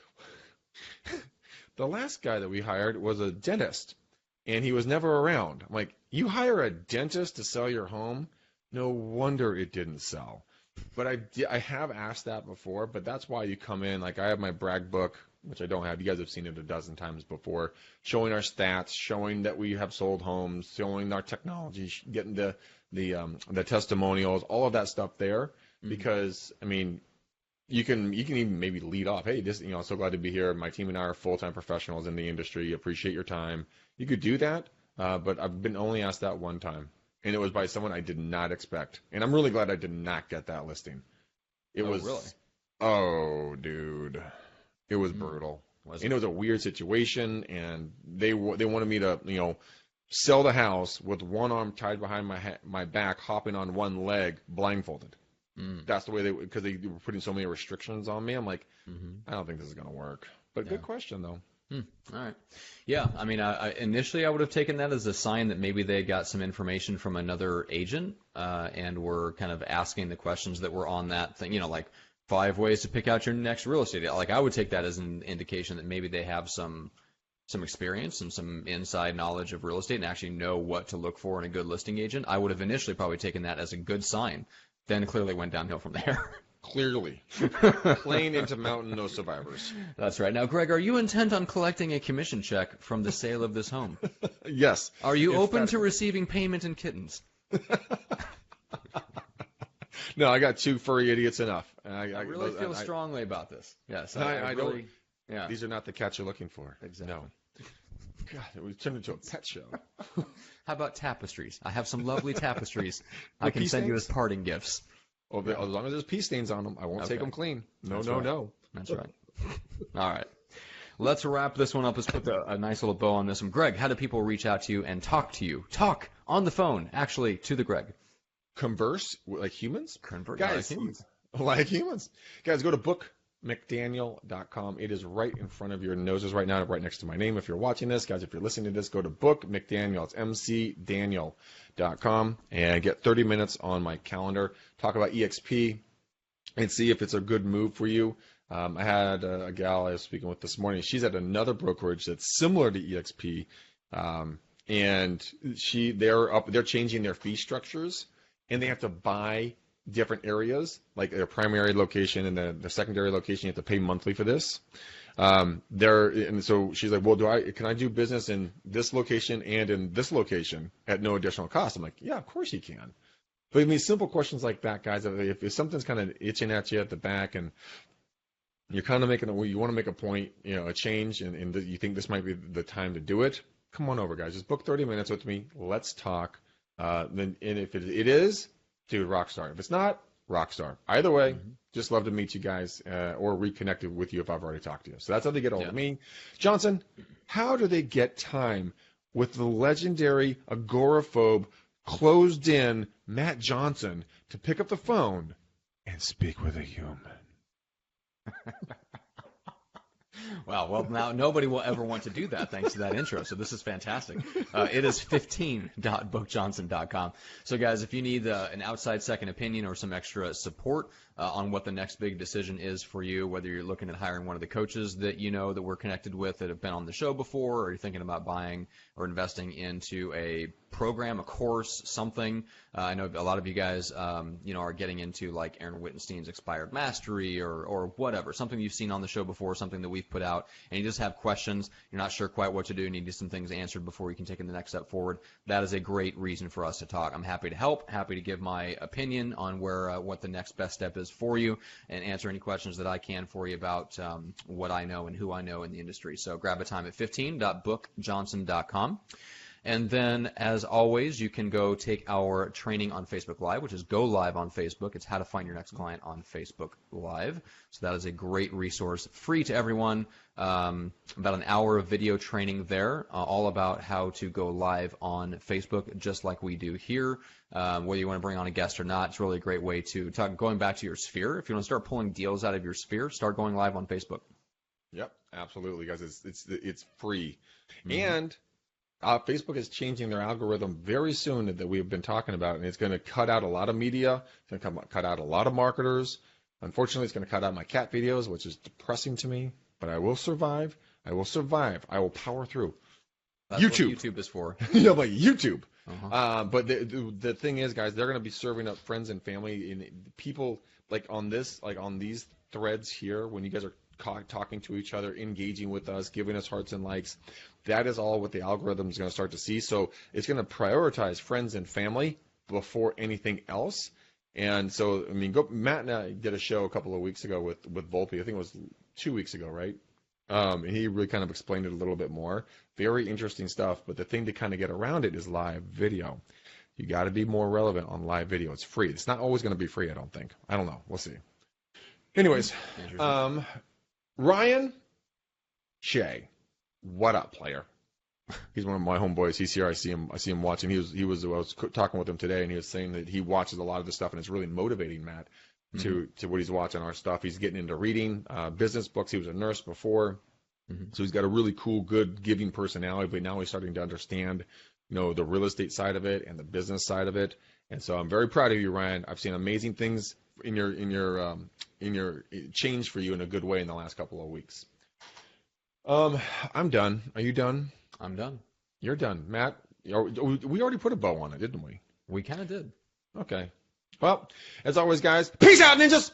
the last guy that we hired was a dentist, and he was never around. I'm like, you hire a dentist to sell your home? No wonder it didn't sell. But I have asked that before, but that's why you come in. Like, I have my brag book, which I don't have. You guys have seen it a dozen times before, showing our stats, showing that we have sold homes, showing our technology, getting the testimonials, all of that stuff there. Because, you can even maybe lead off, hey, so glad to be here. My team and I are full-time professionals in the industry. Appreciate your time. You could do that, but I've been only asked that one time, and it was by someone I did not expect. And I'm really glad I did not get that listing. Really? Oh, dude, it was brutal. It was a weird situation, and they wanted me to, sell the house with one arm tied behind my back, hopping on one leg, blindfolded. That's the way because they were putting so many restrictions on me. I'm like, I don't think this is going to work. But good question, though. All right. Yeah, initially I would have taken that as a sign that maybe they got some information from another agent and were kind of asking the questions that were on that thing, like 5 ways to pick out your next real estate. Like, I would take that as an indication that maybe they have some experience and some inside knowledge of real estate and actually know what to look for in a good listing agent. I would have initially probably taken that as a good sign. Then clearly went downhill from there. Clearly. Plane into mountain, no survivors. That's right. Now, Greg, are you intent on collecting a commission check from the sale of this home? Yes. Are you open to receiving payment in kittens? No, I got 2 furry idiots enough. I really feel strongly about this. Yes. I don't. Yeah. These are not the cats you're looking for. Exactly. No. God, it was turned into a pet show. How about tapestries? I have some lovely tapestries I can send you as parting gifts. Oh, as long as there's pee stains on them, I won't take them clean. No. That's right. All right. Let's wrap this one up. Let's put a nice little bow on this one. Greg, how do people reach out to you and talk to you? Talk on the phone, actually, to the Greg. Converse like humans? Converse like humans. Like humans. Guys, go to bookmcdaniel.com. It is right in front of your noses right now, right next to my name. If you're watching this, guys, if you're listening to this, go to bookmcdaniel. It's mcdaniel.com and get 30 minutes on my calendar. Talk about EXP and see if it's a good move for you. I had a gal I was speaking with this morning. She's at another brokerage that's similar to EXP, and they're changing their fee structures, and they have to buy different areas, like their primary location and their secondary location. You have to pay monthly for this. And so she's like, well, can I do business in this location and in this location at no additional cost? I'm like, yeah, of course you can. But I mean, simple questions like that, guys. If something's kind of itching at you at the back, and you're kind of you want to make a point, a change, and you think this might be the time to do it, come on over, guys. Just book 30 minutes with me. Let's talk. And if it is, dude, Rockstar. If it's not, Rockstar. Either way, just love to meet you guys or reconnect with you if I've already talked to you. So that's how they get hold of me. Johnson, how do they get time with the legendary agoraphobe, closed-in Matt Johnson to pick up the phone and speak with a human? Wow. Well, now nobody will ever want to do that thanks to that intro. So this is fantastic. It is 15.bookjohnson.com. So, guys, if you need an outside second opinion or some extra support on what the next big decision is for you, whether you're looking at hiring one of the coaches that that we're connected with that have been on the show before, or you're thinking about buying or investing into a program, a course, something. I know a lot of you guys, are getting into like Aaron Wittenstein's Expired Mastery or whatever, something you've seen on the show before, something that we've put out, and you just have questions, you're not sure quite what to do, and you need some things answered before you can take the next step forward. That is a great reason for us to talk. I'm happy to help, happy to give my opinion on what the next best step is for you, and answer any questions that I can for you about what I know and who I know in the industry. So grab a time at 15.bookjohnson.com. And then, as always, you can go take our training on Facebook Live, which is Go Live on Facebook. It's how to find your next client on Facebook Live. So that is a great resource, free to everyone. About an hour of video training there, all about how to go live on Facebook, just like we do here. Whether you want to bring on a guest or not, it's really a great way to talk. Going back to your sphere, if you want to start pulling deals out of your sphere, start going live on Facebook. Yep, absolutely, guys. It's free, and Facebook is changing their algorithm very soon that we've been talking about, and it's going to cut out a lot of media. It's going to cut out a lot of marketers. Unfortunately, it's going to cut out my cat videos, which is depressing to me, but I will survive. I will power through. That's YouTube. What YouTube is for. Like YouTube. But the thing is, guys, they're going to be serving up friends and family and people on these threads here when you guys are talking to each other, engaging with us, giving us hearts and likes. That is all what the algorithm is going to start to see. So it's going to prioritize friends and family before anything else. And so, Matt and I did a show a couple of weeks ago with Volpe. I think it was 2 weeks ago, right? And he really kind of explained it a little bit more. Very interesting stuff. But the thing to kind of get around it is live video. You got to be more relevant on live video. It's free. It's not always going to be free, I don't think. I don't know. We'll see. Anyways, Ryan Shea, what up, player? He's one of my homeboys. He's here. I see him watching. I was talking with him today, and he was saying that he watches a lot of this stuff, and it's really motivating Matt to what he's watching our stuff. He's getting into reading business books. He was a nurse before, so he's got a really cool, good, giving personality. But now he's starting to understand, the real estate side of it and the business side of it. And so I'm very proud of you, Ryan. I've seen amazing things in your change for you in a good way in the last couple of weeks. I'm done. Are you done? I'm done. You're done. Matt, we already put a bow on it, didn't we? We kind of did. Okay. Well, as always, guys, peace out, ninjas!